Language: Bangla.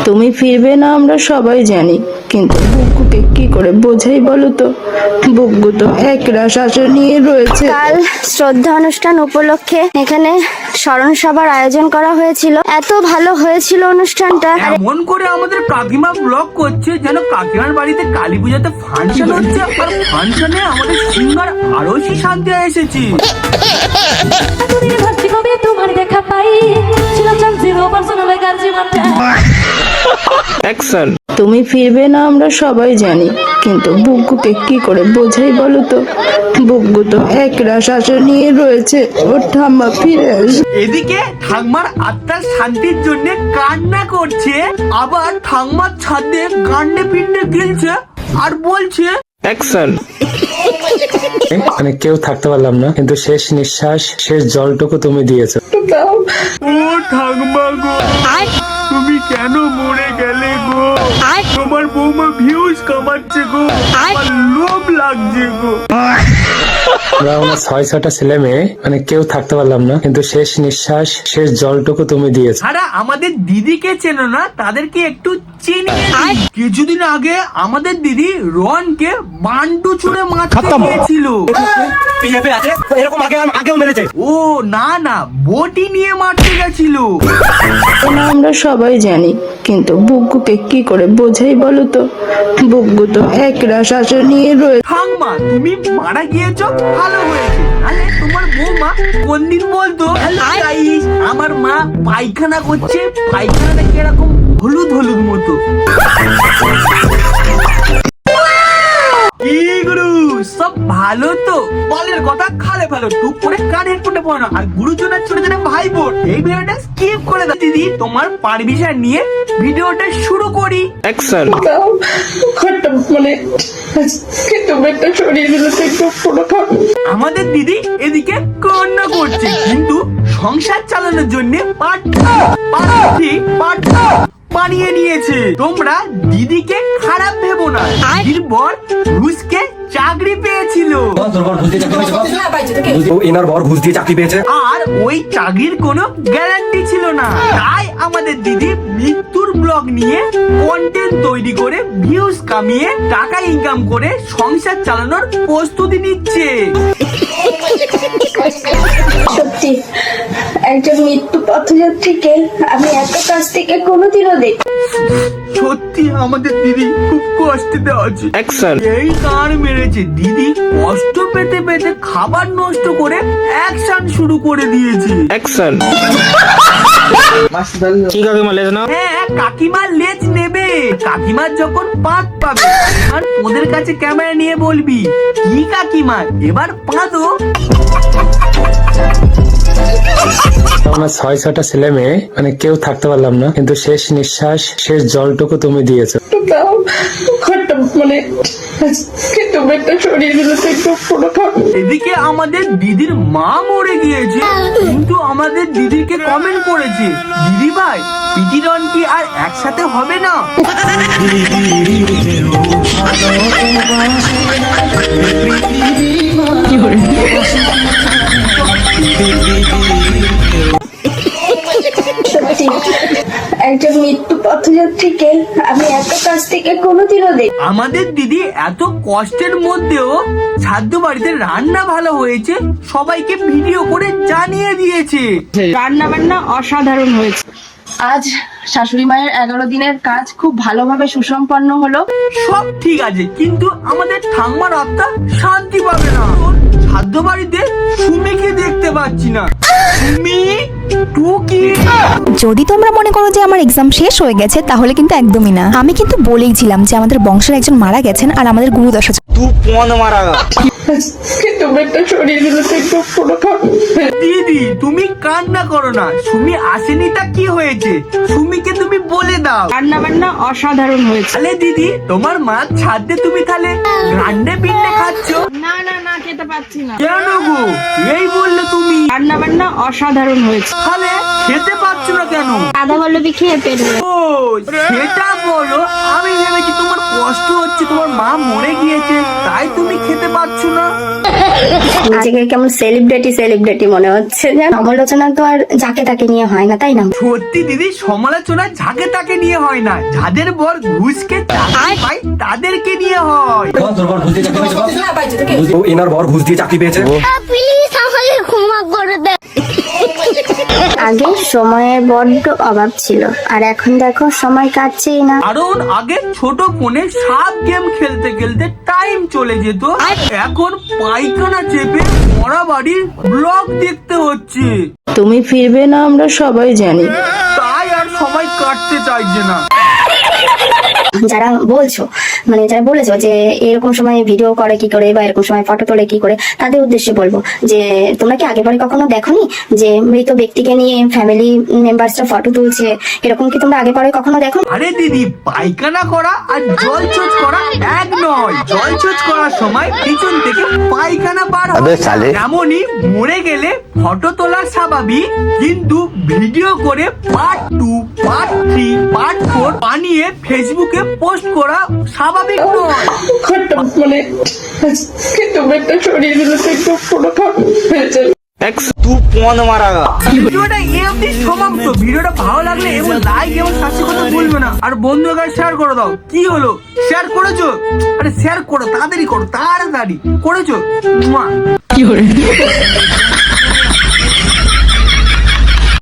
তুমি ফিরবে না আমরা সবাই জানি, কিন্তু বুগ্গুকে কি করে বোঝাই বলো তো? বুগ্গু তো একরাশ আশা নিয়ে রয়েছে। কাল শ্রদ্ধা অনুষ্ঠান উপলক্ষে এখানে স্মরণ সভার আয়োজন করা হয়েছিল। এত ভালো হয়েছিল অনুষ্ঠানটা। এমন করে আমাদের কাকিমা ব্লগ করছে যেন কাকিমার বাড়িতে কালী পূজাতে ফাংশন হচ্ছে, আর ফাংশনে আমাদের সিঙ্গার আরশি শান্তি এসেছে। এতদিনে ভাবছি কবে তোমার দেখা পাই, ছিল চান্সি রোবারসন বেকার জীবনটা। অ্যাকশন। তুমি ফিরবে না আমরা সবাই জানি, কিন্তু বুগ্গুকে কি করে বোঝাই বলো তো? বুগ্গু তো একরাশ আশা নিয়ে রয়েছে ওর ঠাম্মা ফিরে আসবে। এদিকে ঠাকমার আত্মার শান্তির জন্য কান্না করছে, আবার ঠাকমার ছাদে গান্ডে পিন্ডে গিলছে আর বলছে অ্যাকশন। মানে কেউ থাকতে পারলাম না, কিন্তু শেষ নিঃশ্বাস শেষ জলটুকু তুমি দিয়েছো। ও ঠাকমা গো, তুমি কেন মরে গেলে গো? তোমার বৌমা ভিউজ কামাচ্ছে গো, আমার লোভ লাগছে গো। আমরা আমার 6-6টা ছেলে মেয়ে, মানে কেউ থাকতে পারলাম না, কিন্তু শেষ নিঃশ্বাস শেষ জলটুকু তুমি দিয়েছো। যারা আমাদের দিদিকে চেনো না তাদেরকে একটু চিনিয়ে দিই। কিছুদিন আগে আমাদের দিদি রনকে বান্টু ছুঁড়ে মারতে গিয়েছিল। ও না না, বটি নিয়ে মারতে গেছিল। না আমরা সবাই জানি, কিন্তু বুগ্গুকে কি করে বোঝাই বলো তো? বুগ্গু তো একরাশ আশা নিয়ে রয়েছে। ঠাকমা তুমি মারা গিয়েছো, ভালো হয়েছে। আরে তোমার বৌমা কোন দিন বলতো গাইস আমার মা পায়খানা করছে, পায়খানাটা কিরকম হলুদ হলুদ মতো। কি গুরু সব ভালো তো? বলের কথা খালে ভালো, টুক করে কান হেডফোনে পড়ো। আর গুরুজনের ছোট ছোট ভাই বোন এই ভিডিওটা স্কিপ করে দাও। দিদি তোমার পারমিশন নিয়ে ভিডিওটা শুরু করি। অ্যাকশন। আমাদের দিদি এদিকে কান্না করছে, কিন্তু সংসার চালানোর জন্য বানিয়ে নিয়েছে। তোমরা দিদিকে খারাপ ভেবো না, দিদির বর রুশকে চাকরি পেয়েছিল, আর ওই চাকরির কোনো গ্যারান্টি ছিল না। তাই আমাদের দিদি মৃত্যুর ব্লগ নিয়ে কন্টেন্ট তৈরি করে ভিউজ কামিয়ে টাকা ইনকাম করে সংসার চালানোর প্রস্তুতি নিচ্ছে। সত্যি একজন মৃত্যু পথযাত্রীকে আমি এত কাছ থেকে কোনোদিনও দেখি। সত্যি আমাদের দিদি খুব কষ্টে আছে। অ্যাকশন। এই কার মেরেছে, দিদি কষ্ট পেতে পেতে খাবার নষ্ট করে অ্যাকশন শুরু করে দিয়েছে। অ্যাকশন। কি কাকিমা লেজ না? হ্যাঁ কাকিমার লেজ নেবে, কাকিমার যখন পাত পাবে আর ওদের কাছে ক্যামেরা নিয়ে বলবি কি কাকিমা এবার পাঁদো। আমার 6-6টা ছেলে মেয়ে, মানে কেউ থাকতে পারলাম না, কিন্তু শেষ নিঃশ্বাস শেষ জলটুকু তুমি দিয়েছো। এদিকে আমাদের দিদির মা মরে গিয়েছে, কিন্তু আমাদের দিদিকে কমেন্ট করেছে দিদি ভাই পিটি রন কি আর একসাথে হবে না? সত্যি একজন মৃত্যু পথযাত্রীকে আমি এত কাছ থেকে কোনোদিনও দেখি। আমাদের দিদি এত কষ্টের মধ্যেও ছাদ্য বাড়িতে রান্না ভালো হয়েছে সবাইকে ভিডিও করে জানিয়ে দিয়েছে। রান্না বান্না অসাধারণ হয়েছে। আজ শাশুড়ি মায়ের 11 দিনের কাজ খুব ভালোভাবে সুসম্পন্ন হলো। সব ঠিক আছে, কিন্তু আমাদের ঠাম্মার আত্মা শান্তি পাবে না। ছাদ্য বাড়িতে সুমিকে দেখতে পাচ্ছি না। সুমি টুকি। যদি তোমরা মনে করো যে আমার এক্সাম শেষ হয়ে গেছে, তাহলে কিন্তু একদমই না। আমি কিন্তু বলেইছিলাম যে আমাদের বংশের একজন মারা গেছেন আর আমাদের গুরুদশা। দিদি তুমি কান্না করো না, সুমি আসেনি তা কি হয়েছে, সুমিকে তুমি বলে দাও। রান্না বান্না অসাধারণ হয়েছে। তাহলে দিদি তোমার মা ছাদে তুমি তাহলে রান্না পিন্ডে খাচ্ছ? না না না, খেতে পাচ্ছি না। কেন গো এই বললে তুমি? রান্না বান্না অসাধারণ হয়েছে। তাহলে খেতে পাচ্ছ না কেন? আদা বল্লবী খেয়ে পেট ভরে। ও সেটা বলো, আমি ভেবেছি তোমার কষ্ট হচ্ছে, তোমার মা মরে গিয়েছে, তাই তুমি খেতে পারছো না। নিজেকে কেমন সেলিব্রিটি মনে হচ্ছে। সমালোচনা তো আর যাকে তাকে নিয়ে হয় না, তাই না? সত্যি দিদি, সমালোচনা যাকে তাকে নিয়ে হয় না, যাদের বর ঘুষকে চাকরি পায় তাদেরকে নিয়ে হয়। এনার বর ঘুষ দিয়ে চাকরি পেয়েছে। আগে সময়ের বড্ড অভাব ছিল, আর এখন দেখো সময় কাটছেই না। কারণ আগে ছোট ফোনে সাপ গেম খেলতে খেলতে টাইম চলে যেত, এখন পায়খানা চেপে মরা বাড়ির ব্লগ দেখতে হচ্ছে। তুমি ফিরবে না আমরা সবাই জানি। তাই আর সময় কাটতে চাইছে না। যারা বলছো, মানে যারা বলেছো যে এরকম সময় ভিডিও করে কি করে বা এরকম সময় ফটো তোলে কি করে, তাদের উদ্দেশ্যে বলবো যে তোমরা কি আগে পরে কখনো দেখোনি যে মৃত ব্যক্তিকে নিয়ে ফ্যামিলি মেম্বারসরা ফটো তুলছে? এরকম কি তোমরা আগে পরে কখনো দেখো? আরে দিদি, পায়খানা করা আর জল চোচ করা এক নয়। জল চোচ করার সময় পিছন থেকে পায়খানা বার হয়। এমনই মরে গেলে ফটো তোলা স্বাভাবিক, কিন্তু ভিডিও করে পার্ট 2, পার্ট 3, পার্ট 4 বানিয়ে ফেসবুকে পোস্ট করা স্বাভাবিক নয়। ভিডিওটা এই অবধি সমাপ্ত। ভিডিওটা ভালো লাগলে এবং লাইক এবং সাবস্ক্রাইব করতে ভুলবে না। আর বন্ধুদের শেয়ার করে দাও। কি হলো, শেয়ার করেছো? আরে শেয়ার করো, তাড়াতাড়ি করো, তাড়াতাড়ি করেছো।